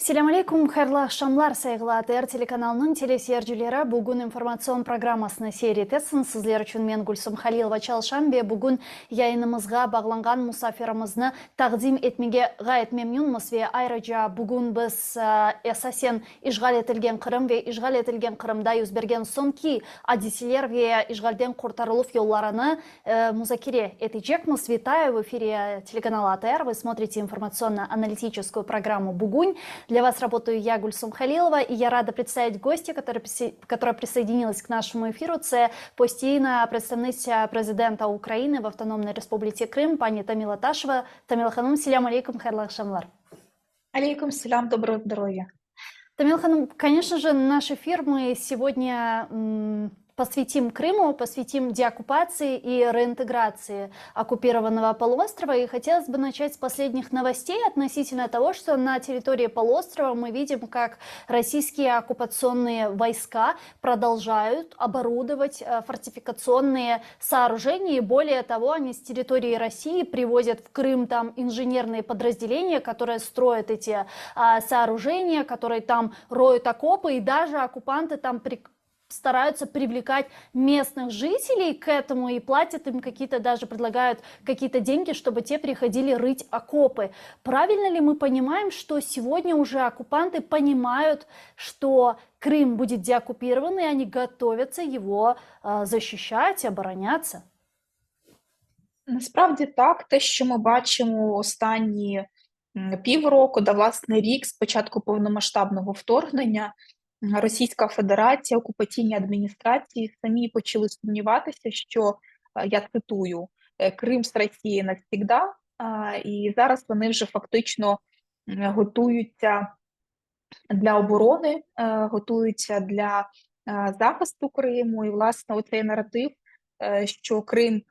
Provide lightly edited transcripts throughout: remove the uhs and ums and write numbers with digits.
Селям алейкум, хайрлах шамлар сайгыла АТР телеканалының телесерджилері бүгін информацион программасына серетесін. Сізлер үшін мен Гүлсім Халилова чалшамбе бүгін яйынымызға бағланған мұсафирымызны тақдим етмеге ғайет мемнунмыз ве айрыжа бүгін біз эсасен ишғал етілген Қырым ве ишғал етілген Қырымда юзберген сонки адиселер ве ишғалден құртарылып yollarını музакире етечекміз. Витаю в эфире телеканала АТР. Вы смотрите информационно-аналитическую программу «Бугунь». Для вас работаю я, Гульсум Халилова, и я рада представить гостя, которая присоединилась к нашему эфиру. Це постійна представниця президента України в Автономной Республике Крым, пані Тамила Ташева. Тамила Ханум, селям алейкум, хайрлах шамлар. Алейкум селям, доброго здоровья. Тамила Ханум, конечно же, наш эфир мы сегодня посвятим Крыму, посвятим деоккупации и реинтеграции оккупированного полуострова. И хотелось бы начать с последних новостей относительно того, что на территории полуострова мы видим, как российские оккупационные войска продолжают оборудовать фортификационные сооружения. И более того, они с территории России привозят в Крым там инженерные подразделения, которые строят эти сооружения, которые там роют окопы, и даже оккупанты там стараются привлекать местных жителей к этому и платят им какие-то, даже предлагают какие-то деньги, чтобы те приходили рыть окопы. Правильно ли мы понимаем, что сегодня уже оккупанты понимают, что Крым будет деоккупирован, и они готовятся его защищать, обороняться? Насправді так, те, що ми бачимо останні півроку, да власне рік з початку повномасштабного вторгнення, Російська Федерація, окупаційні адміністрації самі почали сумніватися, що, я цитую, «Крим з Росії навсігда», і зараз вони вже фактично готуються для оборони, готуються для захисту Криму, і, власне, оцей наратив, що Крим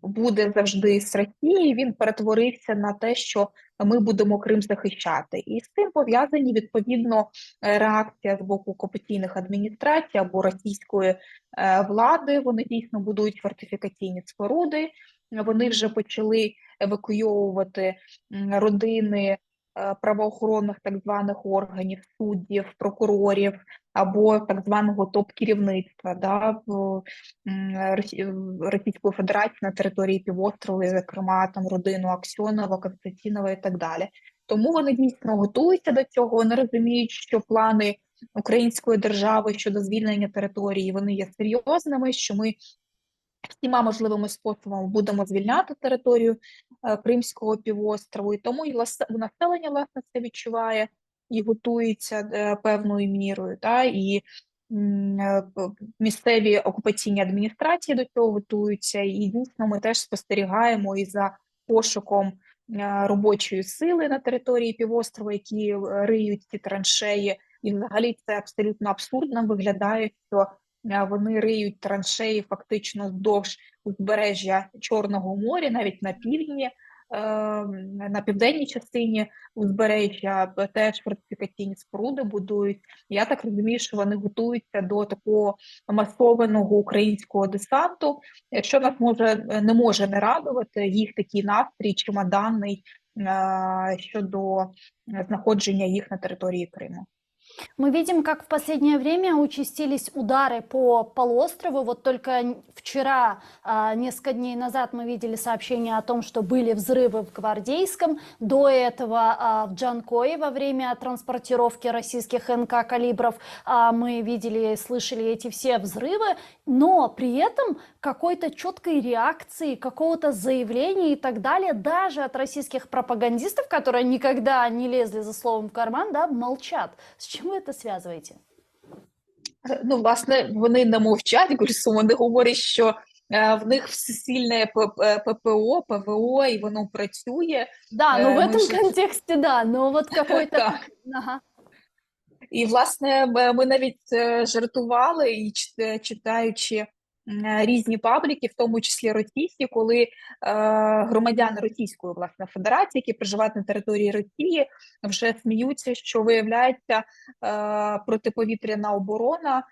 буде завжди з Росії, він перетворився на те, що ми будемо Крим захищати. І з цим пов'язані, відповідно, реакція з боку окупаційних адміністрацій або російської влади. Вони дійсно будують фортифікаційні споруди, вони вже почали евакуйовувати родини правоохоронних так званих органів, суддів, прокурорів або так званого топ-керівництва Російської Федерації на території півострову, зокрема там родину Аксьонова, Константінова і так далі. Тому вони дійсно готуються до цього, вони розуміють, що плани української держави щодо звільнення території, вони є серйозними, що ми всіма можливими способами будемо звільняти територію Кримського півострову, і тому і населення, власне, це відчуває і готується певною мірою, і місцеві окупаційні адміністрації до цього готуються, і дійсно ми теж спостерігаємо і за пошуком робочої сили на території півострова, які риють ці траншеї, і взагалі це абсолютно абсурдно виглядає, що вони риють траншеї фактично вздовж узбережжя Чорного моря, навіть на півдні, на південній частині узбережжя теж фортифікаційні споруди будують. Я так розумію, що вони готуються до такого масованого українського десанту, що нас не може не радувати, їх такий настрій чемоданний щодо знаходження їх на території Криму. Мы видим, как в последнее время участились удары по полуострову. Вот только вчера, несколько дней назад, мы видели сообщение о том, что были взрывы в Гвардейском. До этого в Джанкое во время транспортировки российских НК «Калибров» мы видели и слышали эти все взрывы. Но при этом какой-то четкой реакции, какого-то заявления и так далее, даже от российских пропагандистов, которые никогда не лезли за словом в карман, молчат. С чем ви це зв'язуєте? Ну, власне, вони не мовчать, Гульсум, вони говорять, що в них всесильне ППО, ПВО, і воно працює. Да, ну в этом контексте, да, но вот какой-то... Ага. І, власне, ми навіть жартували, і читаючи різні пабліки, в тому числі російські, коли громадяни Російської, власне, Федерації, які проживають на території Росії, вже сміються, що, виявляється, протиповітряна оборона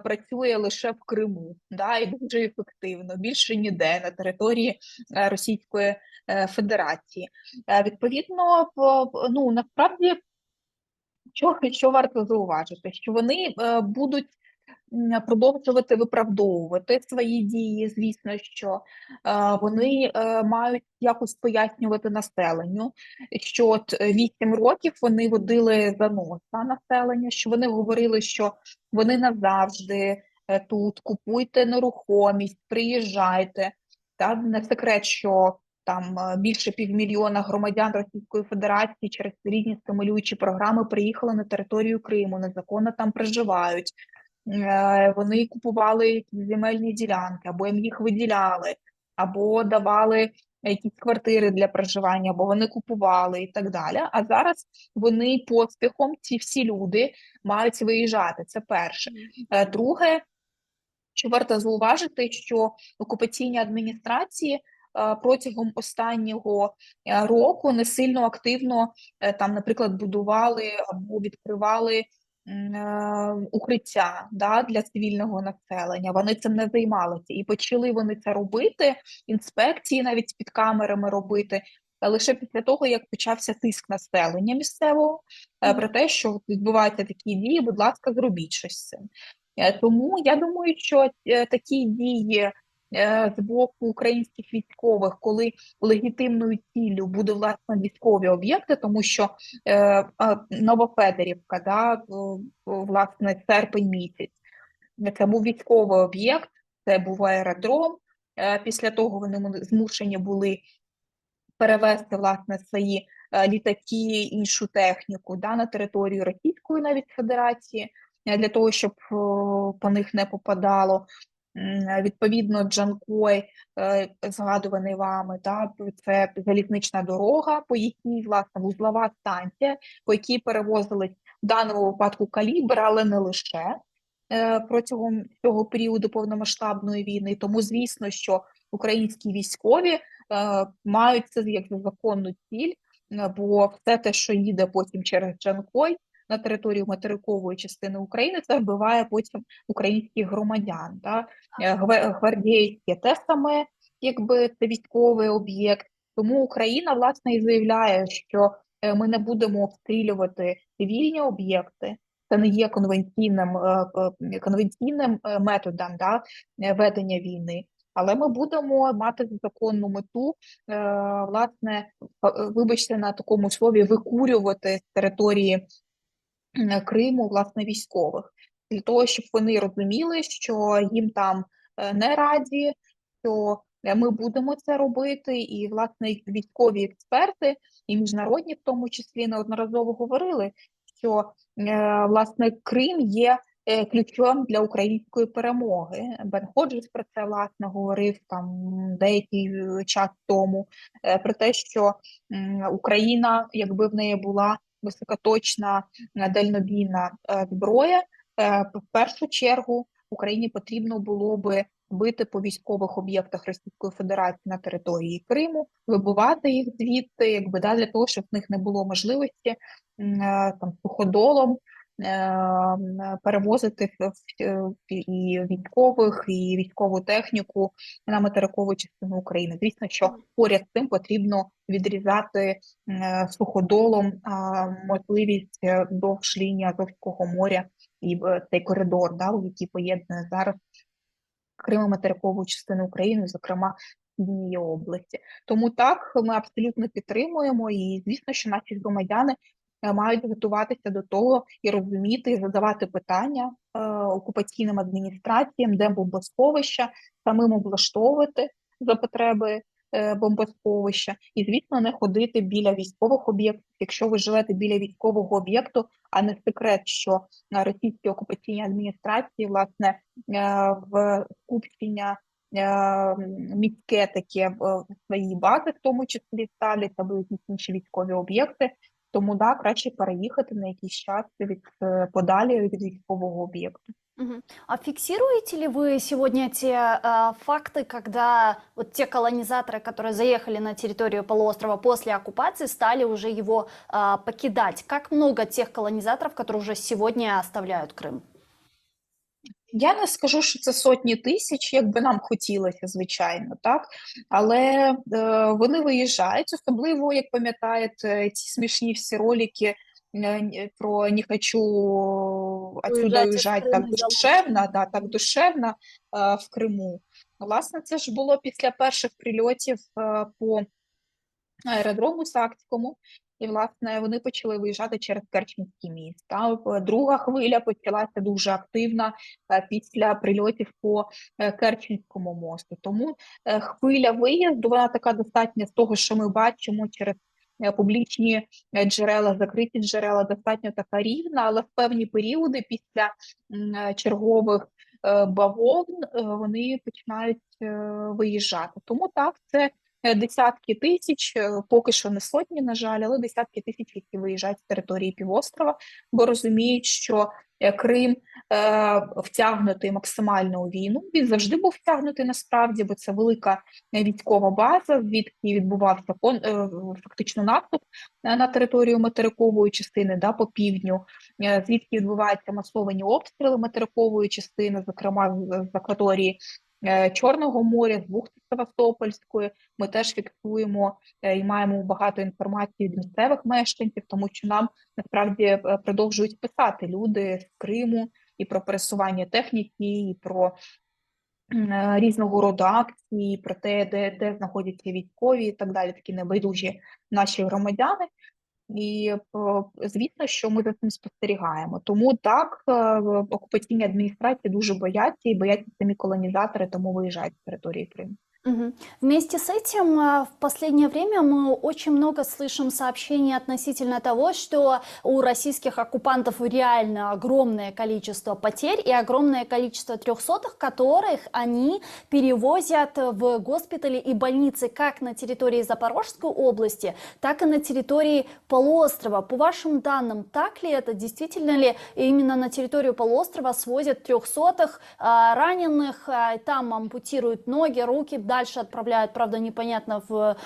працює лише в Криму, да, і дуже ефективно, більше ніде на території Російської Федерації. Відповідно, ну, насправді, що варто зауважити, що вони будуть продовжувати виправдовувати свої дії. Звісно, що вони мають якось пояснювати населенню, що от 8 років вони водили за носа населення, що вони говорили, що вони назавжди тут, купуйте нерухомість, приїжджайте. Та не секрет, що там більше 500 000 громадян Російської Федерації через різні стимулюючі програми приїхали на територію Криму, незаконно там проживають. Вони купували якісь земельні ділянки, або їм їх виділяли, або давали якісь квартири для проживання, або вони купували і так далі. А зараз вони поспіхом, ці всі люди мають виїжджати. Це перше. Друге, що варто зауважити, що окупаційні адміністрації протягом останнього року не сильно активно там, наприклад, будували або відкривали укриття, да, для цивільного населення. Вони цим не займалися. І почали вони це робити, інспекції навіть під камерами робити, лише після того, як почався тиск населення місцевого про те, що відбуваються такі дії, будь ласка, зробіть щось з цим. Тому я думаю, що такі дії з боку українських військових, коли легітимною ціллю буде, власне, військові об'єкти, тому що Новофедерівка, да, власне, серпень місяць, це був військовий об'єкт, це був аеродром. Після того вони змушені були перевести, власне, свої літаки, іншу техніку, да, на територію Російської навіть Федерації, для того, щоб по них не попадало. Відповідно, Джанкой, згадуваний вами, да, це залізнична дорога, по якій, власне, вузлова станція, по якій перевозили в даному випадку калібр, але не лише протягом цього періоду повномасштабної війни. Тому, звісно, що українські військові мають це як законну ціль, бо все те, що їде потім через Джанкой на територію материкової частини України, це вбиває потім українських громадян. Да? Гвардійське те саме, якби це військовий об'єкт. Тому Україна, власне, і заявляє, що ми не будемо обстрілювати цивільні об'єкти. Це не є конвенційним методом, да, ведення війни. Але ми будемо мати законну мету, власне, вибачте, на такому слові, викурювати з території Криму, власне, військових. Для того, щоб вони розуміли, що їм там не раді, що ми будемо це робити, і, власне, військові експерти, і міжнародні в тому числі, неодноразово говорили, що, власне, Крим є ключом для української перемоги. Бен Ходжес про це, власне, говорив там деякий час тому, про те, що Україна, якби в неї була високоточна дальнобійна зброя, в першу чергу Україні потрібно було би бити по військових об'єктах Російської Федерації на території Криму, вибивати їх звідти, якби, да, для того, щоб в них не було можливості там суходолом перевозити і військових, і військову техніку на материкову частину України. Звісно, що поряд з цим потрібно відрізати суходолом можливість довж лінії Азовського моря і цей коридор, да, який поєднує зараз Крим і материкову частину України, зокрема Східній області. Тому так, ми абсолютно підтримуємо, і звісно, що наші громадяни мають готуватися до того і розуміти, і задавати питання окупаційним адміністраціям, де бомбосховища, самим облаштовувати за потреби бомбосховища, і, звісно, не ходити біля військових об'єктів. Якщо ви живете біля військового об'єкту, а не секрет, що російські окупаційні адміністрації, власне, в скупчення міське таке свої бази, в тому числі ставлять, або якісь інші військові об'єкти. Тому, да, краще переїхати на якийсь час подалі від військового об'єкту. Мгм. А фиксируете ли вы сегодня те факты, когда вот те колонизаторы, которые заехали на территорию полуострова после оккупации, стали уже его покидать? Как много тех колонизаторов, которые уже сегодня оставляют Крым? Я не скажу, що це сотні тисяч, як би нам хотілося, звичайно, так. Але вони виїжджають, особливо, як пам'ятаєте, ці смішні всі ролики про «не хочу отсюда Уезжать из уїжджати так Крыма душевно», залученные. да, так душевно в Криму. Власне, це ж було після перших прильотів по аеродрому Сакському, і, власне, вони почали виїжджати через Керченський міст. Друга хвиля почалася дуже активна після прильотів по Керченському мосту. Тому хвиля виїзду, вона така достатня з того, що ми бачимо через публічні джерела, закриті джерела, достатньо така рівна, але в певні періоди після чергових бавовн вони починають виїжджати. Тому так, це десятки тисяч, поки що не сотні, на жаль, але десятки тисяч, які виїжджають з території півострова, бо розуміють, що Крим втягнутий максимально у війну. Він завжди був втягнутий насправді, бо це велика військова база, звідки відбувався фактично наступ на територію материкової частини, да, по півдню, звідки відбуваються масовані обстріли материкової частини, зокрема з акваторії Чорного моря, з бухти Севастопольської. Ми теж фіксуємо і маємо багато інформації від місцевих мешканців, тому що нам насправді продовжують писати люди з Криму і про пересування техніки, і про різного роду акції, про те, де знаходяться військові і так далі, такі небайдужі наші громадяни. І звісно, що ми за цим спостерігаємо. Тому так, окупаційні адміністрації дуже бояться і бояться самі колонізатори, тому виїжджають з території Криму. Мгм. Вместе с этим, в последнее время мы очень много слышим сообщений относительно того, что у российских оккупантов реально огромное количество потерь и огромное количество трехсотых, которых они перевозят в госпитали и больницы как на территории Запорожской области, так и на территории полуострова. По вашим данным, так ли это? Действительно ли именно на территорию полуострова свозят трехсотых раненых, там ампутируют ноги, руки, дальше отправляют, правда, непонятно в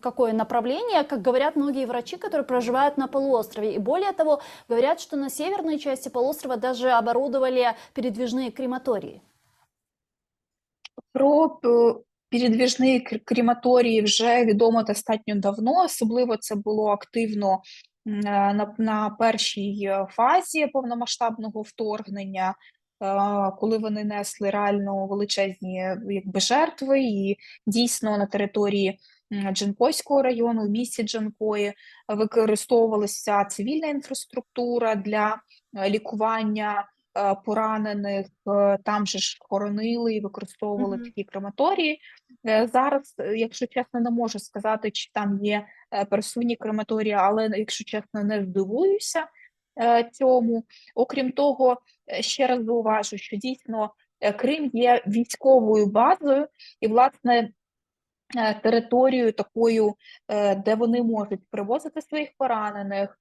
какое направление, как говорят многие врачи, которые проживают на полуострове. И более того, говорят, что на северной части полуострова даже оборудовали передвижные крематории. Про передвіжні крематорії вже відомо достатньо давно, особливо це було активно на першій фазі повномасштабного вторгнення, коли вони несли реально величезні якби жертви, і дійсно на території Джанкойського району, в місті Джанкої використовувалася цивільна інфраструктура для лікування поранених, там же ж хоронили і використовували Мгм. такі крематорії. Зараз, якщо чесно, не можу сказати, чи там є пересувні крематорії, але, якщо чесно, не здивуюся цьому. Окрім того, ще раз зауважу, що дійсно Крим є військовою базою і, власне, територією такою, де вони можуть привозити своїх поранених,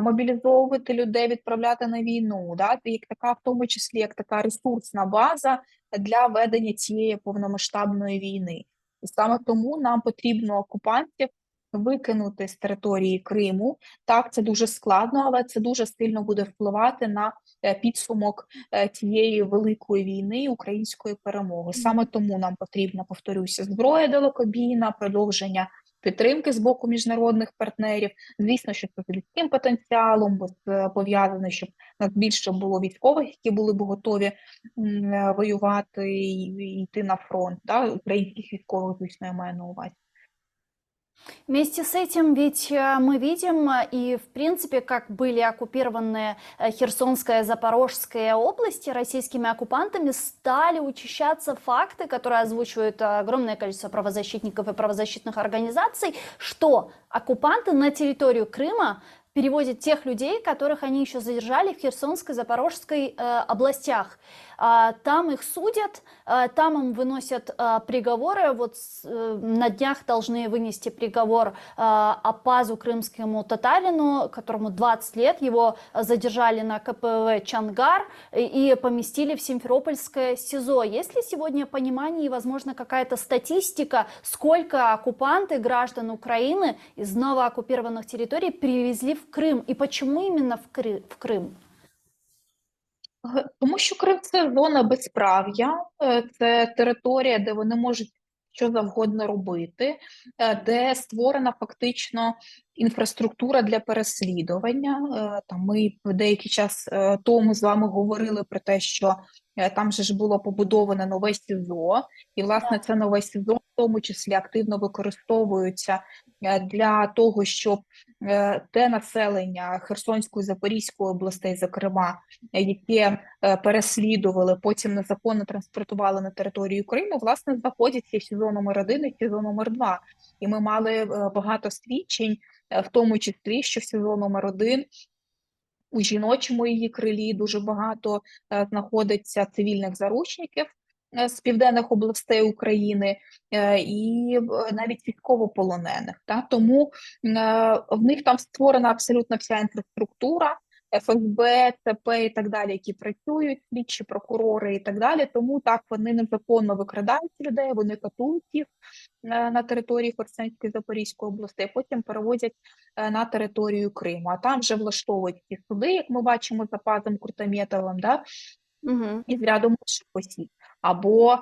мобілізовувати людей, відправляти на війну, да? Як така, в тому числі, як така ресурсна база для ведення цієї повномасштабної війни. І саме тому нам потрібно окупантів викинути з території Криму. Так, це дуже складно, але це дуже сильно буде впливати на підсумок цієї великої війни, української перемоги. Саме тому нам потрібна, повторюся, зброя далекобійна, продовження підтримки з боку міжнародних партнерів. Звісно, що це з людським потенціалом, бо пов'язане, щоб нас більше було військових, які були б готові воювати і йти на фронт. Да? Українських військових, звісно, я маю на увазі. Вместе с этим ведь мы видим и, в принципе, как были оккупированы Херсонская и Запорожская области российскими оккупантами, стали учащаться факты, которые озвучивают огромное количество правозащитников и правозащитных организаций, что оккупанты на территорию Крыма перевозят тех людей, которых они еще задержали в Херсонской, Запорожской областях. Там их судят, там им выносят приговоры. Вот на днях должны вынести приговор Апазу, крымскому татарину, которому 20 лет. Его задержали на КПВ Чангар и поместили в Симферопольское СИЗО. Есть ли сегодня понимание и, возможно, какая-то статистика, сколько оккупанты, граждан Украины из новооккупированных территорий привезли в Крим? И почему именно в Крим? Тому що Крим – це зона безправ'я, це територія, де вони можуть що завгодно робити, де створена фактично інфраструктура для переслідування. Там ми деякий час тому з вами говорили про те, що там же ж було побудоване нове СІЗО, і, власне, це нове СІЗО в тому числі активно використовується для того, щоб те населення Херсонської, Запорізької областей, зокрема, яке переслідували, потім незаконно транспортували на територію Криму, власне, знаходяться в СІЗО номер 1 і СІЗО номер 2. І ми мали багато свідчень, в тому числі, що в СІЗО номер 1 у жіночому її крилі дуже багато знаходиться цивільних заручників з південних областей України і навіть військовополонених. Тому в них там створена абсолютно вся інфраструктура, ФСБ, ЦП і так далі, які працюють, слідчі, прокурори і так далі. Тому так вони незаконно викрадають людей, вони катують їх на території Херсонської, Запорізької областей, потім перевозять на територію Криму. А там вже влаштовують ті суди, як ми бачимо за Пазом Куртамєтовим, Угу. і з рядом інших осіб. Або,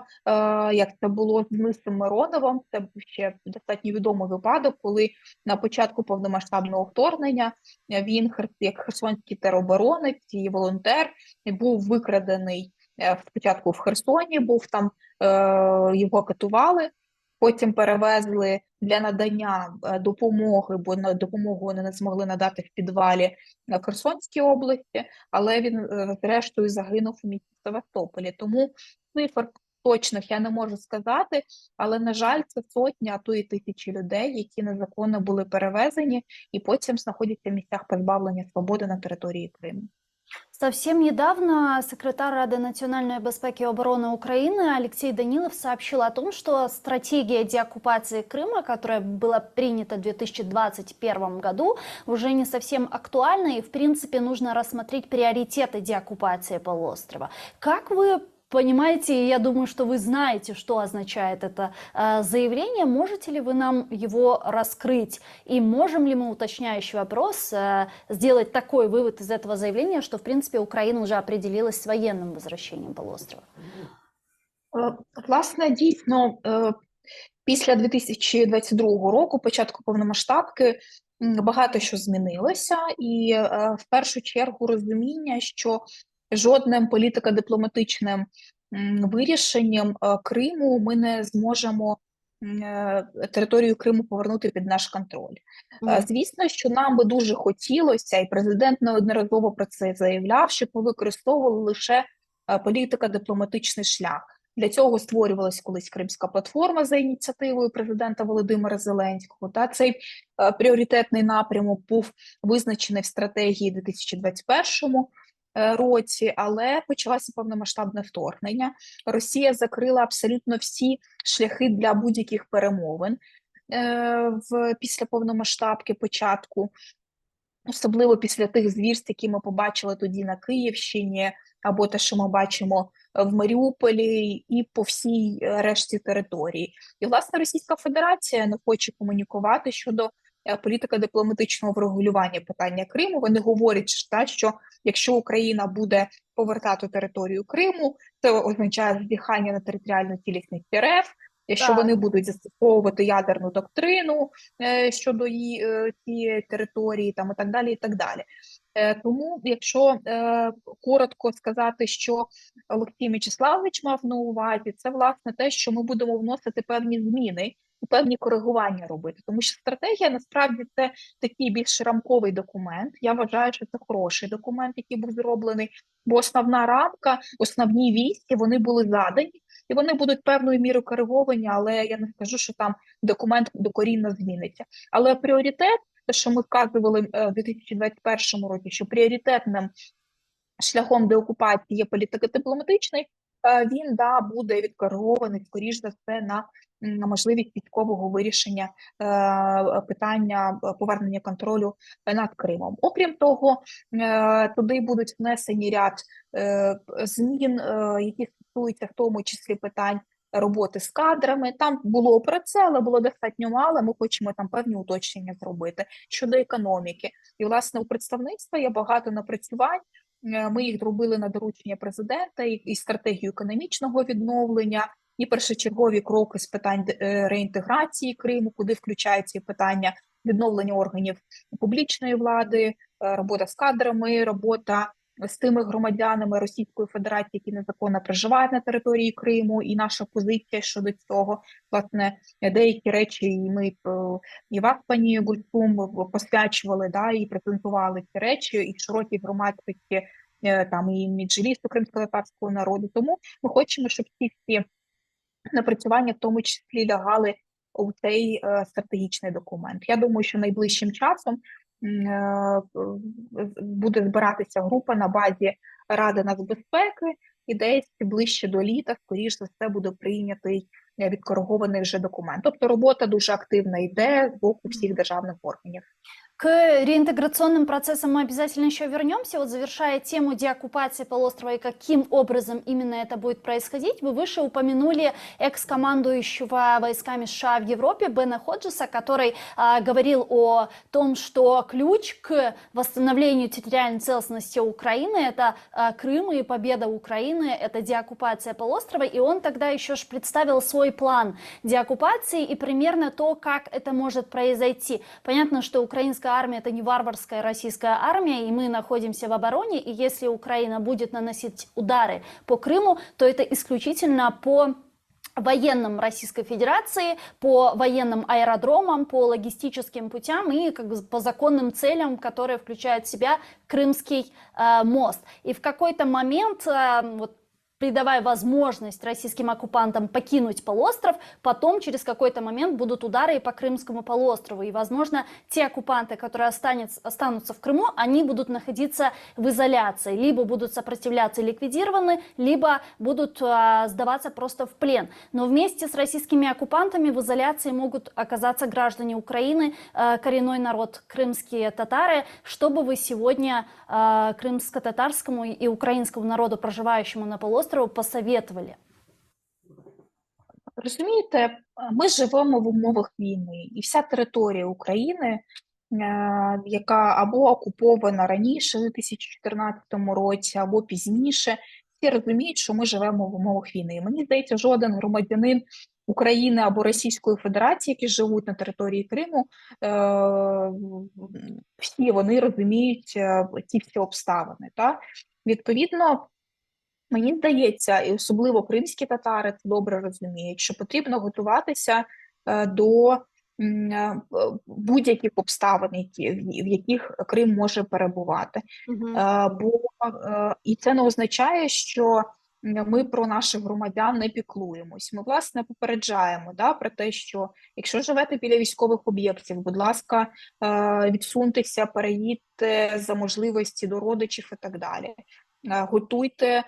як це було з Денисом Мироновим, це ще достатньо відомий випадок, коли на початку повномасштабного вторгнення він, як херсонський тероборонець і волонтер, був викрадений спочатку в Херсоні, був там, його катували, потім перевезли для надання допомоги, бо на допомогу вони не змогли надати в підвалі в Херсонській області, але він зрештою загинув у місті Севастополі. Тому цифр точних я не можу сказати, але, на жаль, це сотні, а то і тисячі людей, які незаконно були перевезені і потім знаходяться в місцях позбавлення свободи на території Криму. Совсем недавно секретарь Рады национальной безопасности и обороны Украины Алексей Данилов сообщил о том, что стратегия деоккупации Крыма, которая была принята в 2021 году, уже не совсем актуальна, и в принципе нужно рассмотреть приоритеты деоккупации полуострова. Как вы понимаете, я думаю, что вы знаете, что означает это заявление. Можете ли вы нам его раскрыть? И можем ли мы, уточняющий вопрос, сделать такой вывод из этого заявления, что, в принципе, Украина уже определилась с военным возвращением полуострова? Власне, дійсно, після 2022 року, початку повномасштабки, багато що змінилося, і в першу чергу розуміння, що жодним політико-дипломатичним вирішенням Криму ми не зможемо територію Криму повернути під наш контроль. Звісно, що нам би дуже хотілося, і президент неодноразово про це заявляв, щоб ми використовували лише політико-дипломатичний шлях. Для цього створювалась колись Кримська платформа за ініціативою президента Володимира Зеленського. Цей пріоритетний напрямок був визначений в стратегії 2021 році, але почалося повномасштабне вторгнення. Росія закрила абсолютно всі шляхи для будь-яких перемовин після повномасштабки початку, особливо після тих звірств, які ми побачили тоді на Київщині, або те, що ми бачимо в Маріуполі і по всій решті території. І, власне, Російська Федерація не хоче комунікувати щодо політико-дипломатичного врегулювання питання Криму. Вони говорять, що якщо Україна буде повертати територію Криму, це означає зазіхання на територіальну цілісність РФ, якщо вони будуть застосовувати ядерну доктрину щодо цієї території, і так далі, і так далі. Тому, якщо коротко сказати, що Олексій Мячеславович мав на увазі, це, власне, те, що ми будемо вносити певні зміни і певні коригування робити. Тому що стратегія, насправді, це такий більш рамковий документ. Я вважаю, що це хороший документ, який був зроблений, бо основна рамка, основні вісті, вони були задані, і вони будуть певною мірою кориговані, але я не скажу, що там документ докорінно зміниться. Але пріоритет те, що ми вказували в 2021 році, що пріоритетним шляхом деокупації є політико-дипломатичний, він буде відкоригований, скоріш за все, на можливість військового вирішення питання повернення контролю над Кримом. Окрім того, туди будуть внесені ряд змін, які стосуються в тому числі питань роботи з кадрами. Там було про це, але було достатньо мало. Ми хочемо там певні уточнення зробити щодо економіки. І, власне, у представництва є багато напрацювань. Ми їх зробили на доручення президента і стратегію економічного відновлення, і першочергові кроки з питань реінтеграції Криму, куди включаються і питання відновлення органів публічної влади, робота з кадрами, робота з тими громадянами Російської Федерації, які незаконно проживають на території Криму, і наша позиція щодо цього. Власне, деякі речі і ми і вас, пані Гульцум, посвячували, і презентували ці речі, і в широкій громадськості, там і Меджлісу кримськотатарського народу. Тому ми хочемо, щоб ці всі напрацювання в тому числі лягали у цей стратегічний документ. Я думаю, що найближчим часом буде збиратися група на базі Ради нацбезпеки, і десь ближче до літа, скоріш за все, буде прийнятий відкоригований вже документ. Тобто робота дуже активна йде з боку всіх державних органів. К реинтеграционным процессам мы обязательно еще вернемся. Вот завершая тему деоккупации полуострова и каким образом именно это будет происходить, вы выше упомянули экс-командующего войсками США в Европе Бена Ходжеса, который говорил о том, что ключ к восстановлению территориальной целостности Украины – это Крым и победа Украины, это деоккупация полуострова. И он тогда еще представил свой план деоккупации и примерно то, как это может произойти. Понятно, что украинская армия – это не варварская российская армия, и мы находимся в обороне, и если Украина будет наносить удары по Крыму, то это исключительно по военным Российской Федерации, по военным аэродромам, по логистическим путям и по законным целям, которые включают в себя Крымский мост. И в какой-то момент придавая возможность российским оккупантам покинуть полуостров, потом через какой-то момент будут удары и по Крымскому полуострову. И, возможно, те оккупанты, которые останутся в Крыму, они будут находиться в изоляции. Либо будут сопротивляться и ликвидированы, либо будут сдаваться просто в плен. Но вместе с российскими оккупантами в изоляции могут оказаться граждане Украины, коренной народ, крымские татары. Что бы вы сегодня крымско-татарскому и украинскому народу, проживающему на полуострове, посоветовали? Розумієте, ми живемо в умовах війни, і вся територія України, яка або окупована раніше, у 2014 році, або пізніше, всі розуміють, що ми живемо в умовах війни. І мені здається, жоден громадянин України або Російської Федерації, які живуть на території Криму, всі вони розуміють ці всі обставини. Відповідно, мені здається, і особливо кримські татари це добре розуміють, що потрібно готуватися до будь-яких обставин, в яких Крим може перебувати. І це не означає, що ми про наших громадян не піклуємось. Ми, власне, попереджаємо про те, що якщо живете біля військових об'єктів, будь ласка, відсуньтеся, переїдьте за можливості до родичів і так далі. Готуйте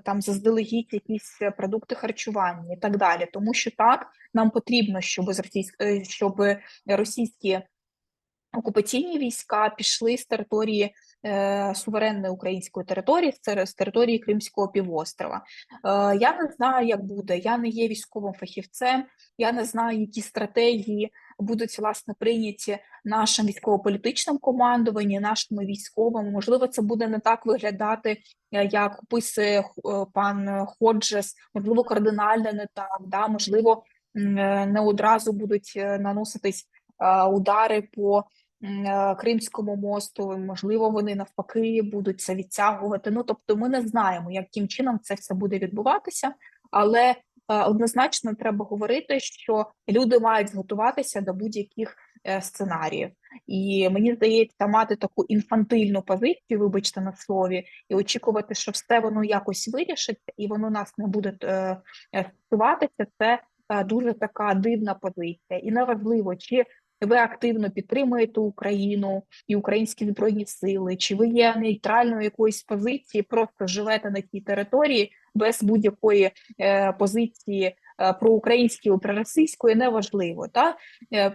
там заздалегідь якісь продукти харчування і так далі. Тому що так, нам потрібно, щоб російські окупаційні війська пішли з території суверенної української території, з території Кримського півострова. Я не знаю, як буде, я не є військовим фахівцем, я не знаю, які стратегії будуть, власне, прийняті нашим військово-політичним командуванням, нашими військовими. Можливо, це буде не так виглядати, як описує пан Ходжес, можливо, кардинально не так, можливо, не одразу будуть наноситись удари по Кримському мосту, можливо, вони навпаки будуть це відтягувати. Тобто ми не знаємо, яким чином це все буде відбуватися, але однозначно треба говорити, що люди мають готуватися до будь-яких сценаріїв. І мені здається, мати таку інфантильну позицію, вибачте на слові, і очікувати, що все воно якось вирішиться, і воно нас не буде стосуватися, це дуже така дивна позиція. І неважливо, чи ви активно підтримуєте Україну і українські збройні сили, чи ви є нейтральною якоїсь позиції, просто живете на тій території без будь-якої позиції проукраїнської, проросійської, неважливо.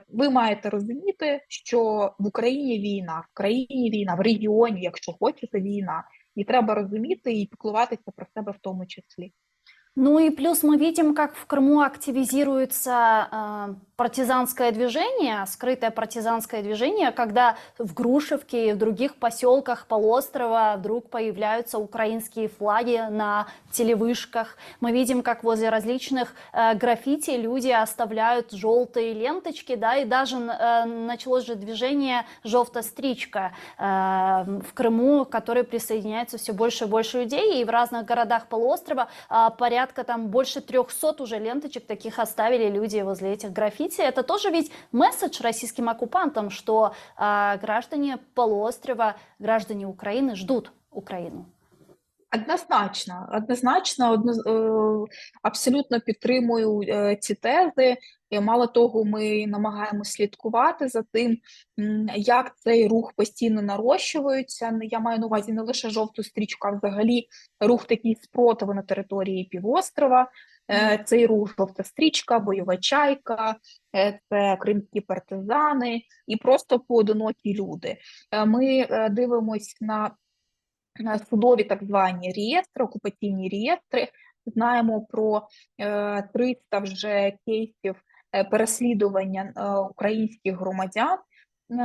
Ви маєте розуміти, що в Україні війна, в регіоні, якщо хочете, війна. І треба розуміти і піклуватися про себе в тому числі. Ну и плюс мы видим, как в Крыму активизируется партизанское движение, скрытое партизанское движение, когда в Грушевке и в других поселках полуострова вдруг появляются украинские флаги на телевышках. Мы видим, как возле различных граффити люди оставляют желтые ленточки, да, и даже началось же движение «Жовта стричка» в Крыму, к которой присоединяется все больше и больше людей, и в разных городах полуострова порядка там больше 300 уже ленточек таких оставили люди возле этих граффити. Это тоже ведь месседж российским оккупантам, что граждане полуострова, граждане Украины ждут Украину. Однозначно, абсолютно підтримую ці тези. І мало того, ми намагаємося слідкувати за тим, як цей рух постійно нарощується. Я маю на увазі не лише жовту стрічку, а взагалі рух такий спротиву на території півострова. Цей рух жовта стрічка, бойова чайка, це кримські партизани і просто поодинокі люди. Ми дивимось на судові так звані реєстри, окупаційні реєстри. Знаємо про 300 вже кейсів переслідування українських громадян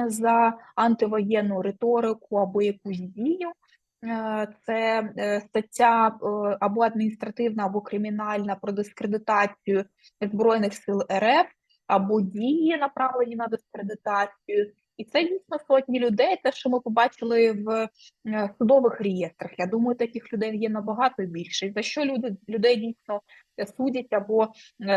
за антивоєнну риторику або якусь дію. Це стаття або адміністративна, або кримінальна про дискредитацію Збройних сил РФ, або дії, направлені на дискредитацію. І це дійсно сотні людей, те, що ми побачили в судових реєстрах. Я думаю, таких людей є набагато більше. І за що людей дійсно судять або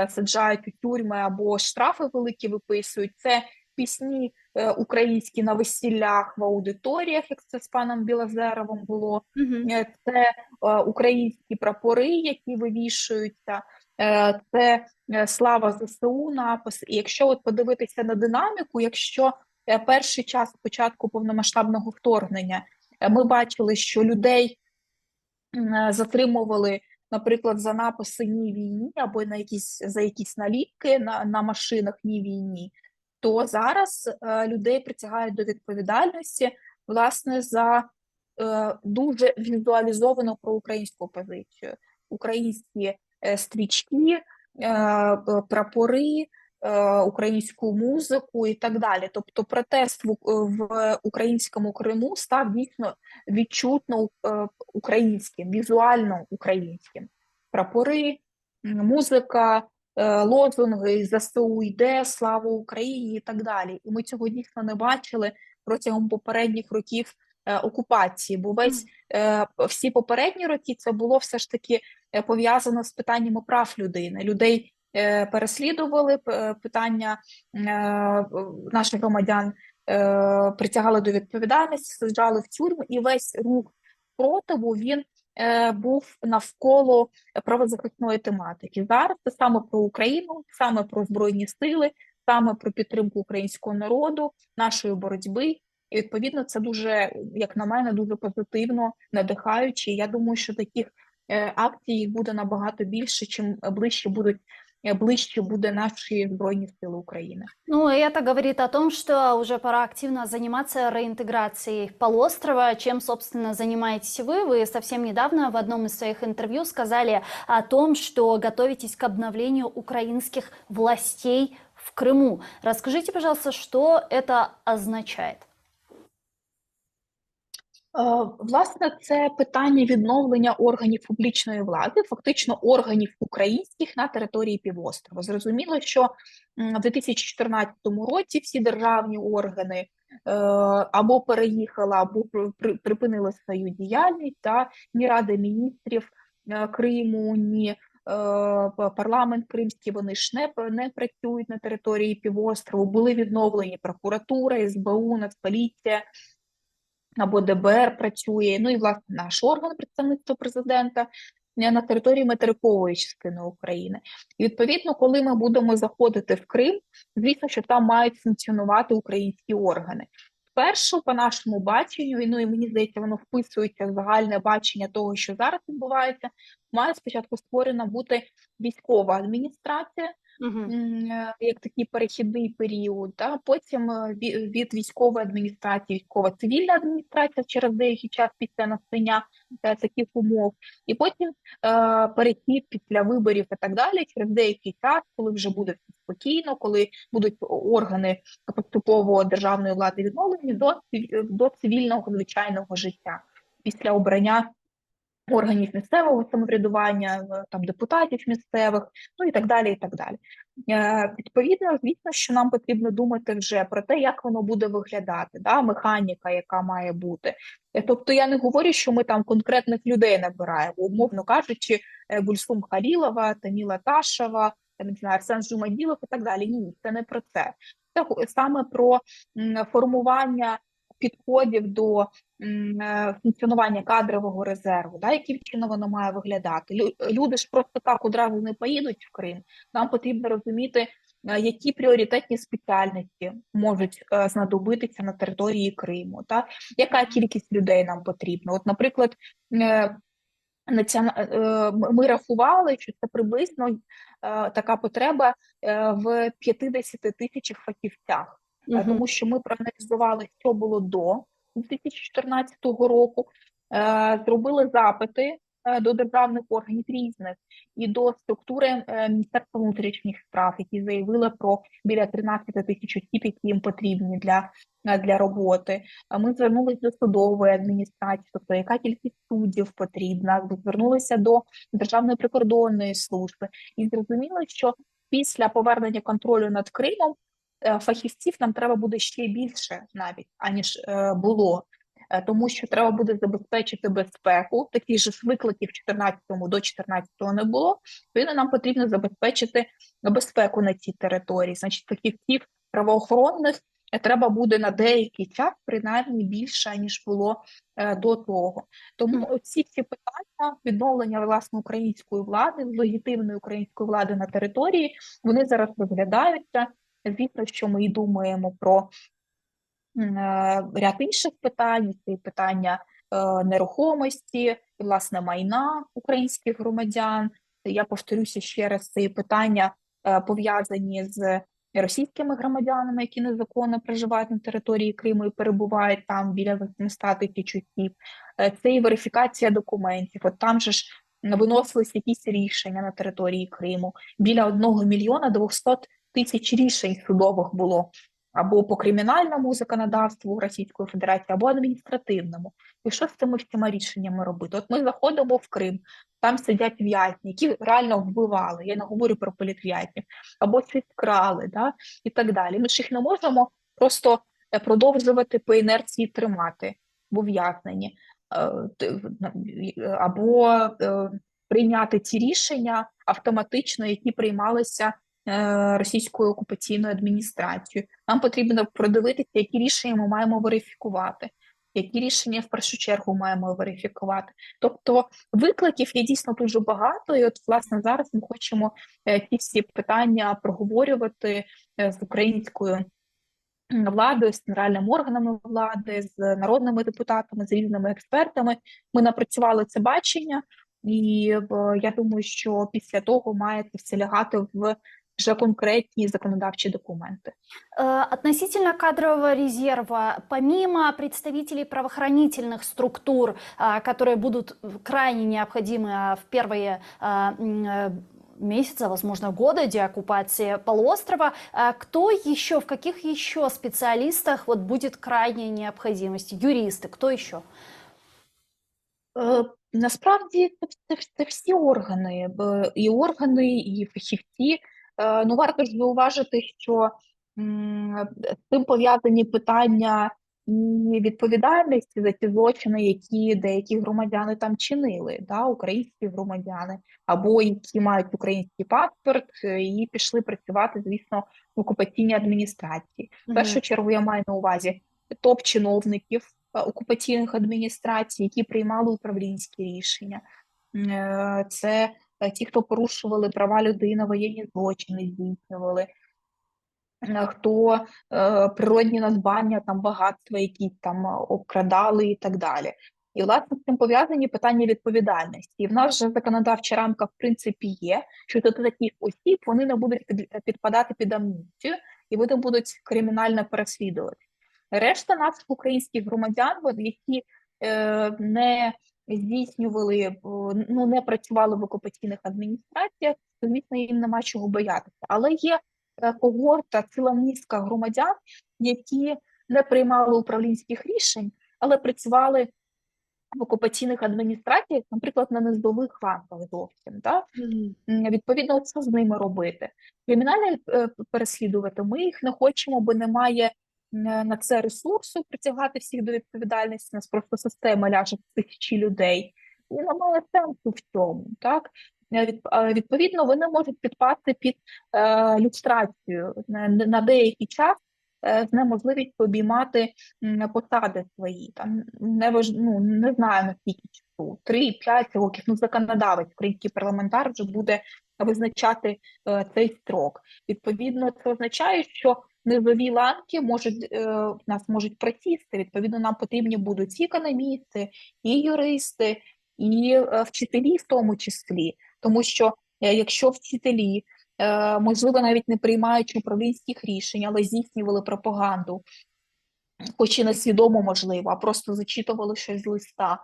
саджають у тюрми, або штрафи великі виписують. Це пісні українські на весіллях в аудиторіях, як це з паном Білозеровим було. Це українські прапори, які вивішуються. Це слава ЗСУ напис. І якщо от подивитися на динаміку, якщо перший час початку повномасштабного вторгнення ми бачили, що людей затримували, наприклад, за написи «Ні війні» або за якісь наліпки на машинах «Ні війні», то зараз людей притягають до відповідальності, власне, за дуже візуалізовану проукраїнську позицію. Українські стрічки, прапори, українську музику і так далі. Тобто протест в українському Криму став дійсно відчутно українським, візуально українським. Прапори, музика, лозунги «ЗСУ йде», «Слава Україні» і так далі. І ми цього дійсно не бачили протягом попередніх років окупації, бо всі попередні роки це було все ж таки пов'язано з питаннями прав людини. Людей переслідували, питання наших громадян притягали до відповідальності, саджали в тюрму, і весь рух спротиву, він був навколо правозахисної тематики. Зараз це саме про Україну, саме про Збройні сили, саме про підтримку українського народу, нашої боротьби. І, відповідно, це дуже, як на мене, дуже позитивно, надихаюче. Я думаю, що таких акцій буде набагато більше, чим ближче буде наші Збройні сили України. Ну, это говорит о том, что уже пора активно заниматься реинтеграцией полуострова, чем, собственно, занимаетесь вы. Вы совсем недавно в одном из своих интервью сказали о том, что готовитесь к обновлению украинских властей в Крыму. Расскажите, пожалуйста, что это означает? Власне, це питання відновлення органів публічної влади, фактично органів українських на території півострова. Зрозуміло, що в 2014 році всі державні органи або переїхали, або припинили свою діяльність. Ні Ради міністрів Криму, ні парламент кримський, вони ж не працюють на території півострову. Були відновлені прокуратура, СБУ, Нацполіція, або ДБР працює, ну і, власне, наш орган представництва президента. на території материкової частини України. І відповідно, коли ми будемо заходити в Крим, звісно, що там мають функціонувати українські органи. Спершу, по нашому баченню, і мені здається, воно вписується в загальне бачення того, що зараз відбувається, має спочатку створена бути військова адміністрація, як такий перехідний період, потім від військової адміністрації, військово-цивільна адміністрація через деякий час після настання таких умов, і потім перехід після виборів і так далі, через деякий час, коли вже буде спокійно, коли будуть органи поступово державної влади відновлені до цивільного звичайного життя після обрання органів місцевого самоврядування, там депутатів місцевих, і так далі, і так далі. Відповідно, звісно, що нам потрібно думати вже про те, як воно буде виглядати, механіка, яка має бути. Тобто я не говорю, що ми там конкретних людей набираємо, умовно кажучи, Гульсум Халілова, Таміла Ташева, не знаю, Арсен Жумаділов і так далі. Ні, це не про це. Це саме про формування підходів до функціонування кадрового резерву, яким чином воно має виглядати. Люди ж просто так одразу не поїдуть в Крим. Нам потрібно розуміти, які пріоритетні спеціальності можуть знадобитися на території Криму, яка кількість людей нам потрібна. От, наприклад, ми рахували, що це приблизно така потреба в 50 тисячах фахівцях, тому що ми проаналізували, що було до 2014 року, зробили запити до державних органів різних і до структури Міністерства внутрішніх справ, які заявили про біля 13 тисяч осіб, які їм потрібні для роботи. Ми звернулися до судової адміністрації, тобто яка кількість суддів потрібна, звернулися до Державної прикордонної служби і зрозуміли, що після повернення контролю над Кримом фахівців нам треба буде ще більше навіть, аніж було. Тому що треба буде забезпечити безпеку, таких же викликів в 14-му до 14-го не було, відповідно нам потрібно забезпечити безпеку на цій території. Значить, фахівців правоохоронних треба буде на деякий час, принаймні більше, ніж було до того. Тому ці всі питання відновлення, власне, української влади, легітимної української влади на території, вони зараз розглядаються. Звісно, що ми і думаємо про ряд інших питань, це питання нерухомості, власне, майна українських громадян. Я повторюся ще раз, це питання пов'язані з російськими громадянами, які незаконно проживають на території Криму і перебувають там біля 800 тисяч осіб. Це і верифікація документів. От там же ж виносились якісь рішення на території Криму. Біля 1 мільйона 200 тисяч рішень судових було або по кримінальному законодавству Російської Федерації, або адміністративному. І що з цими всіма рішеннями робити? От ми заходимо в Крим, там сидять в'язні, які реально вбивали, я не говорю про політв'язнів, або щось крали, і так далі. Ми ж їх не можемо просто продовжувати по інерції тримати в ув'язненні, або прийняти ці рішення автоматично, які приймалися російською окупаційною адміністрацією. Нам потрібно продивитися, які рішення ми маємо верифікувати, які рішення в першу чергу маємо верифікувати. Тобто викликів є дійсно дуже багато, і от, власне, зараз ми хочемо ці всі питання проговорювати з українською владою, з центральними органами влади, з народними депутатами, з різними експертами. Ми напрацювали це бачення, і я думаю, що після того має це все лягати в уже конкретні законодавчі документы. Относительно кадрового резерва, помимо представителей правоохранительных структур, которые будут крайне необходимы в первые месяца, возможно, года деоккупации полуострова, кто еще, в каких еще специалистах будет крайняя необходимость? Юристы, кто еще? Насправді це всі органи, і фахівці. Варто ж зауважити, що з цим пов'язані питання і відповідальності за ті злочини, які деякі громадяни там чинили, українські громадяни, або які мають український паспорт і пішли працювати, звісно, в окупаційній адміністрації. В першу чергу я маю на увазі топ-чиновників окупаційних адміністрацій, які приймали управлінські рішення. це ті, хто порушували права людини, воєнні злочини здійснювали, хто природні надбання, там багатства, які там обкрадали і так далі. І, власне, з цим пов'язані питання відповідальності. І в нас вже законодавча рамка, в принципі, є, що до таких осіб вони не будуть підпадати під амністію, і вони будуть кримінально переслідувати. Решта наших українських громадян, які не здійснювали, ну, не працювали в окупаційних адміністраціях, то, звісно, їм нема чого боятися. Але є когорта, ціла низка громадян, які не приймали управлінських рішень, але працювали в окупаційних адміністраціях, наприклад, на низових ланках зовсім. Так? Відповідно, що з ними робити? Кримінально переслідувати ми їх не хочемо, бо немає на це ресурсу притягати всіх до відповідальності. У нас просто система ляже в тисячі людей. І немає сенсу в цьому. Так? Відповідно, вони можуть підпасти під люстрацію на деякий час, з неможливістю обіймати посади свої. Там не знаю наскільки часу, 3-5 років. Ну, законодавець, український парламентар вже буде визначати цей строк. Відповідно, це означає, що низові ланки нас можуть просісти. Відповідно, нам потрібні будуть і економісти, і юристи, і вчителі в тому числі. Тому що якщо вчителі, можливо, навіть не приймаючи управлінських рішень, але здійснювали пропаганду, хоч і несвідомо, можливо, а просто зачитували щось з листа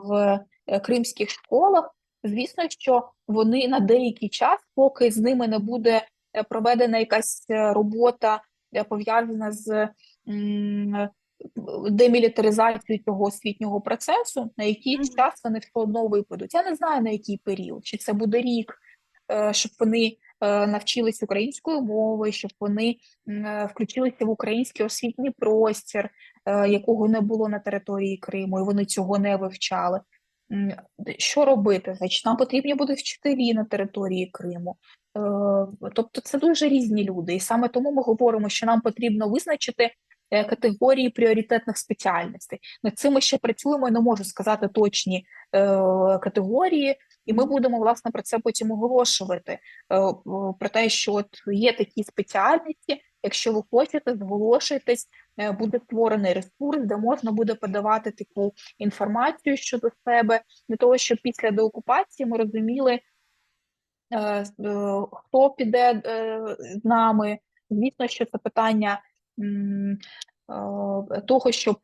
в кримських школах, звісно, що вони на деякий час, поки з ними не буде проведена якась робота, пов'язана з демілітаризацією цього освітнього процесу, на якийсь час вони все одно випадуть. Я не знаю, на який період, чи це буде рік, щоб вони навчились української мови, щоб вони включилися в український освітній простір, якого не було на території Криму, і вони цього не вивчали. Що робити? Значить, нам потрібні будуть вчителі на території Криму. Тобто це дуже різні люди. І саме тому ми говоримо, що нам потрібно визначити категорії пріоритетних спеціальностей. Над цим ми ще працюємо, і не можу сказати точні категорії, і ми будемо, власне, про це потім оголошувати, про те, що от є такі спеціальності, якщо ви хочете, зголошуйтесь, буде створений ресурс, де можна буде подавати таку інформацію щодо себе, для того, щоб після деокупації ми розуміли, хто піде з нами. Звісно, що це питання того, щоб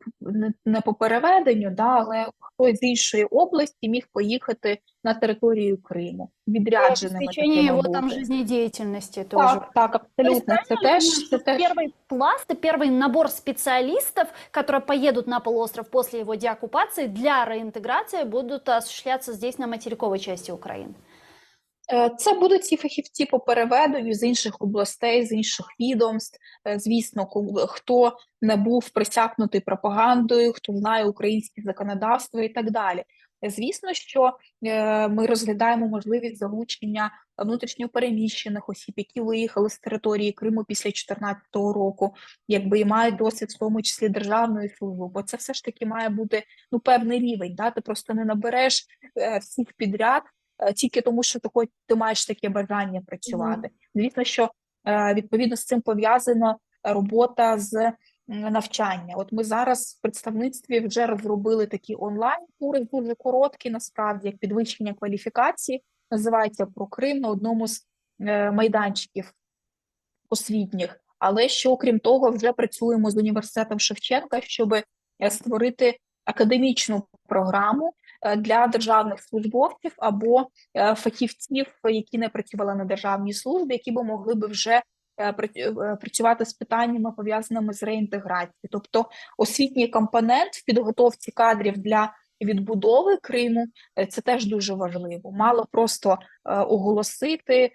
не по переведенню, да, але хтось з іншої області міг поїхати на територію Криму, відрядженими Обеспечение такими его там бути. жизнедеятельности тоже. Так, абсолютно. Це теж, Первый пласт и первый набор специалистов, которые поедут на полуостров после его деоккупации, для реинтеграции будут осуществляться здесь, на материковой части Украины. Це будуть ці фахівці по переведенню з інших областей, з інших відомств. Звісно, хто не був присякнутий пропагандою, хто знає українське законодавство і так далі. Звісно, що ми розглядаємо можливість залучення внутрішньо переміщених осіб, які виїхали з території Криму після 2014 року, якби і мають досвід, в тому числі державної служби, бо це все ж таки має бути певний рівень. Да? Ти просто не набереш всіх підряд, тільки тому, що ти маєш таке бажання працювати. Звісно, що відповідно з цим пов'язана робота з навчання. От ми зараз в представництві вже розробили такі онлайн-кури, дуже короткі, насправді, як підвищення кваліфікації, називається «Про Крим» на одному з майданчиків освітніх. Але що, окрім того, вже працюємо з університетом Шевченка, щоб створити академічну програму для державних службовців або фахівців, які не працювали на державній службі, які би могли би вже працювати з питаннями, пов'язаними з реінтеграцією. Тобто освітній компонент в підготовці кадрів для відбудови Криму – це теж дуже важливо. Мало просто оголосити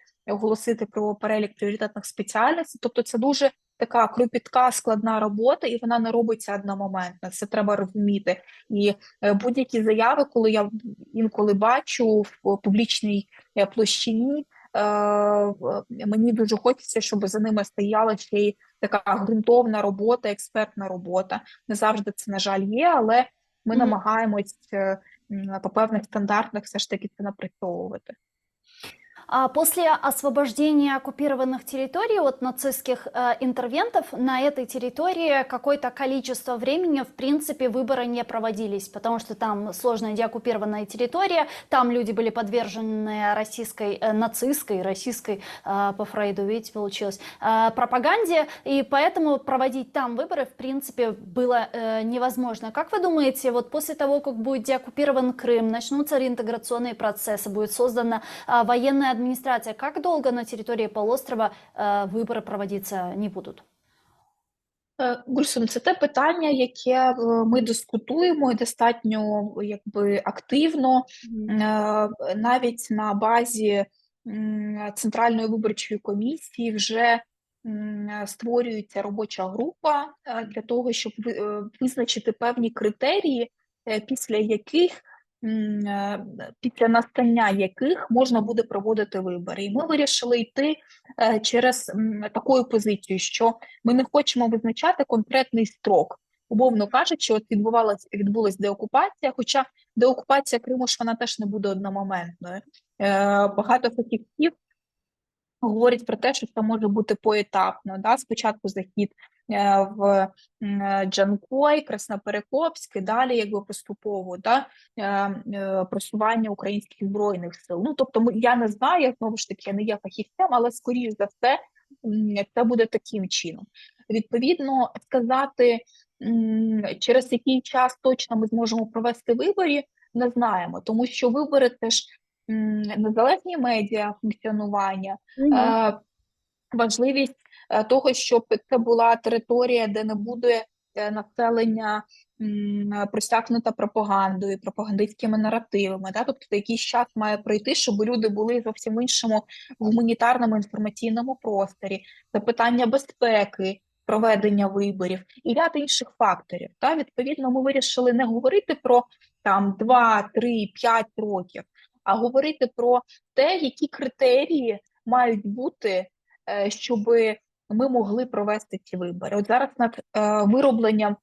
про перелік пріоритетних спеціальностей. Тобто це дуже така кропітка, складна робота, і вона не робиться одномоментно. Це треба розуміти. І будь-які заяви, коли я інколи бачу в публічній площині, мені дуже хочеться, щоб за ними стояла ще й така ґрунтовна робота, експертна робота. Не завжди це, на жаль, є, але ми Мгм. намагаємось по певних стандартах все ж таки це напрацьовувати. После освобождения оккупированных территорий от нацистских интервентов на этой территории какое-то количество времени, в принципе, выборы не проводились, потому что там сложная деоккупированная территория, там люди были подвержены российской, нацистской, российской, по Фрейду, видите, получилось, пропаганде, и поэтому проводить там выборы, в принципе, было невозможно. Как вы думаете, вот после того, как будет деоккупирован Крым, начнутся реинтеграционные процессы, будет создана военная администрация, как долго на территории полуострова выборы проводиться не будут? Гульсун, це те питання, яке ми дискутуємо і достатньо активно, Мгм. навіть на базі Центральної виборчої комісії вже створюється робоча група для того, щоб визначити певні критерії, після яких після настання яких можна буде проводити вибори. І ми вирішили йти через такою позицією, що ми не хочемо визначати конкретний строк. Умовно кажучи, от відбулась деокупація, хоча деокупація Криму ж вона теж не буде одномоментною. Багато фахівців говорять про те, що це може бути поетапно. Да? Спочатку захід в Джанкой, Красноперекопськ, і далі поступово просування українських збройних сил. Ну, тобто, я не знаю, я знову ж таки я не є фахівцем, але скоріш за все це буде таким чином. Відповідно, сказати, через який час точно ми зможемо провести вибори, не знаємо, тому що вибори – це ж незалежні медіа функціонування, Мгм. важливість того, щоб це була територія, де не буде населення просякнута пропагандою, пропагандистськими наративами. Да? Тобто якийсь час має пройти, щоб люди були зовсім в іншому гуманітарному інформаційному просторі. Це питання безпеки, проведення виборів і ряд інших факторів. Да? Відповідно, ми вирішили не говорити про 2, 3, 5 років, а говорити про те, які критерії мають бути, щоб ми могли провести ці вибори. От зараз над виробленням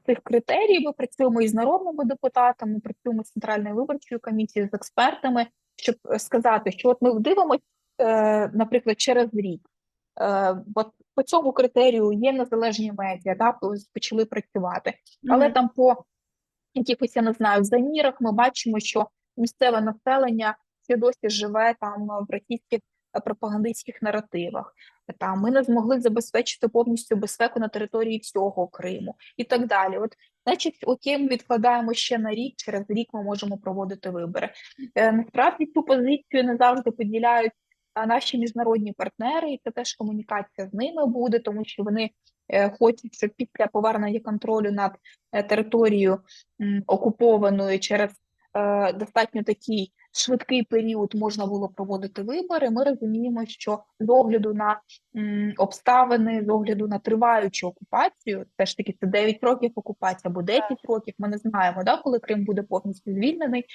цих критерій ми працюємо із народними депутатами, працюємо з Центральною виборчою комісією, з експертами, щоб сказати, що от ми дивимося, наприклад, через рік. От по цьому критерію є незалежні медіа, да, почали працювати. Але Мгм. там по якихось, я не знаю, замірах ми бачимо, що місцеве населення ще досі живе там в російських пропагандистських наративах. Там ми не змогли забезпечити повністю безпеку на території всього Криму і так далі. От, значить, окей, ми відкладаємо ще на рік, через рік ми можемо проводити вибори. Насправді цю позицію не завжди поділяють наші міжнародні партнери, і це теж комунікація з ними буде, тому що вони хочуть, щоб після повернення контролю над територією окупованою через достатньо такий швидкий період можна було проводити вибори. Ми розуміємо, що з огляду на обставини, з огляду на триваючу окупацію, все ж таки це 9 років окупації або 10 років, ми не знаємо, да, коли Крим буде повністю звільнений,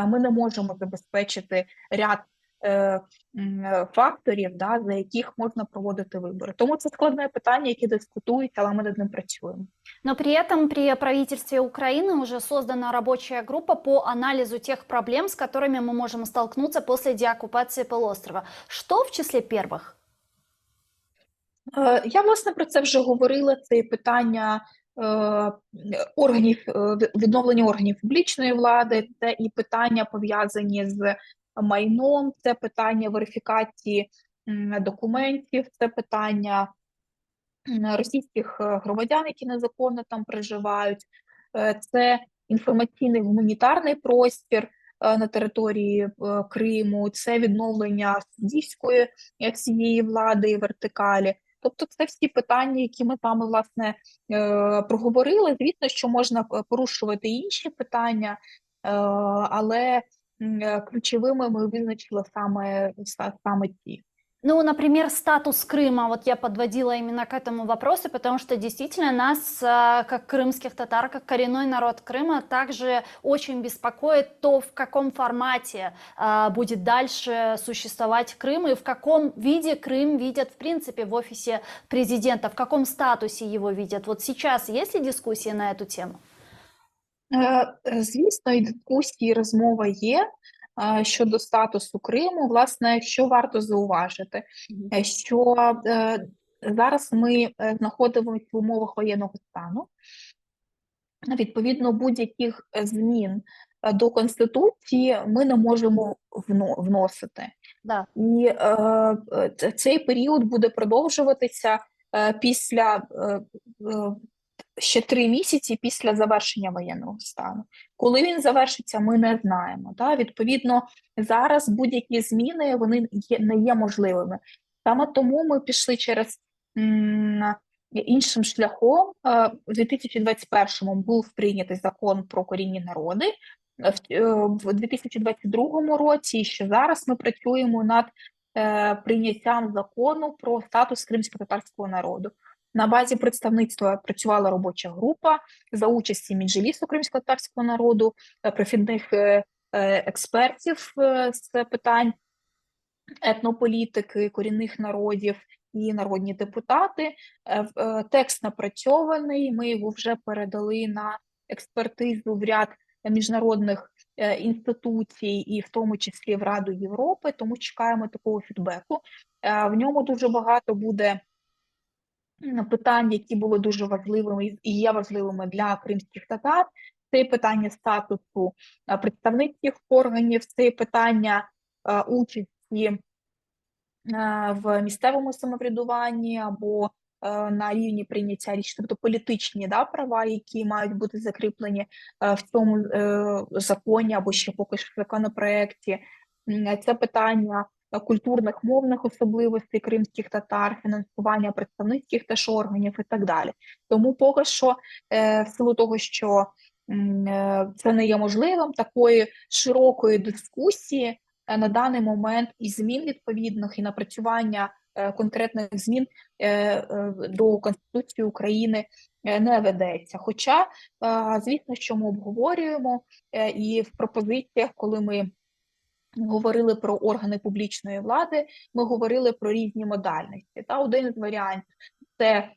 ми не можемо забезпечити ряд факторів, да, за яких можна проводити вибори. Тому це складне питання, яке дискутують, але ми над ним працюємо. Но при этом при правительстве Украины уже создана рабочая группа по анализу тех проблем, с которыми мы можем столкнуться после деоккупации полуострова. Что в числе первых? Я, власне, про це вже говорила. Це і питання відновлення органів публічної влади, це і питання пов'язані з майном, це питання верифікації документів, це питання російських громадян, які незаконно там проживають, це інформаційний гуманітарний простір на території Криму, це відновлення суддівської всієї влади і вертикалі. Тобто це всі питання, які ми там, власне, проговорили. Звісно, що можна порушувати інші питання, але ключовими ми визначили саме ті. Ну, например, статус Крыма. Вот я подводила именно к этому вопросу, потому что действительно нас, как крымских татар, как коренной народ Крыма, также очень беспокоит то, в каком формате будет дальше существовать Крым и в каком виде Крым видят, в принципе, в офисе президента, в каком статусе его видят. Вот сейчас есть ли дискуссии на эту тему? Звісно, і дискусії, і розмова є щодо статусу Криму. Власне, що варто зауважити, що зараз ми знаходимося в умовах воєнного стану. Відповідно, будь-яких змін до Конституції ми не можемо вносити. Да. І цей період буде продовжуватися після ще 3 місяці після завершення воєнного стану. Коли він завершиться, ми не знаємо. Да? Відповідно, зараз будь-які зміни вони не є можливими. Саме тому ми пішли через іншим шляхом. У 2021-му був прийнятий закон про корінні народи. В 2022 році, і ще зараз ми працюємо над прийняттям закону про статус кримськотатарського народу. На базі представництва працювала робоча група за участі Меджлісу кримськотатарського народу, профільних експертів з питань етнополітики, корінних народів і народні депутати. Текст напрацьований, ми його вже передали на експертизу в ряд міжнародних інституцій, і в тому числі в Раду Європи, тому чекаємо такого фідбеку. В ньому дуже багато буде питань, які були дуже важливими і є важливими для кримських татар. Це питання статусу представницьких органів, це питання участі в місцевому самоврядуванні або на рівні прийняття рішень, тобто політичні права, які мають бути закріплені в цьому законі або ще поки що в законопроекті. Це питання культурних мовних особливостей кримських татар, фінансування представницьких теж органів і так далі. Тому поки що, в силу того, що це не є можливим, такої широкої дискусії на даний момент і змін відповідних, і напрацювання конкретних змін до Конституції України не ведеться. Хоча, звісно, що ми обговорюємо і в пропозиціях, коли ми говорили про органи публічної влади, ми говорили про різні модальності. Та один із варіантів – це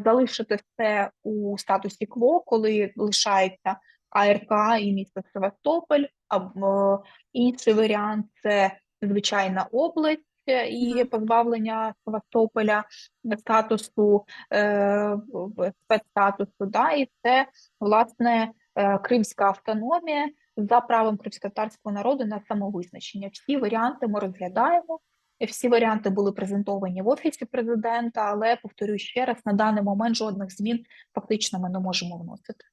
залишити все у статусі КВО, коли лишається АРК і місто Севастополь, або інший варіант – це звичайна область і позбавлення Севастополя статусу, спецстатусу, і це, власне, кримська автономія за правом кримськотатарського народу на самовизначення. Всі варіанти ми розглядаємо, всі варіанти були презентовані в Офісі президента, але, повторюю ще раз, на даний момент жодних змін фактично ми не можемо вносити.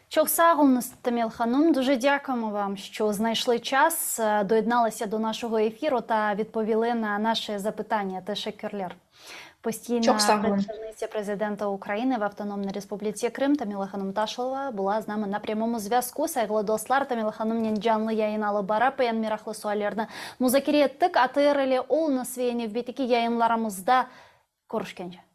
Çok sağ olun, Таміл Ханум. Дуже дякуємо вам, що знайшли час, доєдналися до нашого ефіру та відповіли на наші запитання. Тешекюрлер. Постійна представниця президента України в Автономній Республіці Крим Таміла Ханум-Ташова була з нами на прямому зв'язку. Сайгло достлар Таміла Ханумнен canlı yayınlalı bara peyen miraklı suallerine muzakere ettik. Atırılı olun sveyini в бітіки yayınlarımızda. Görüşkence.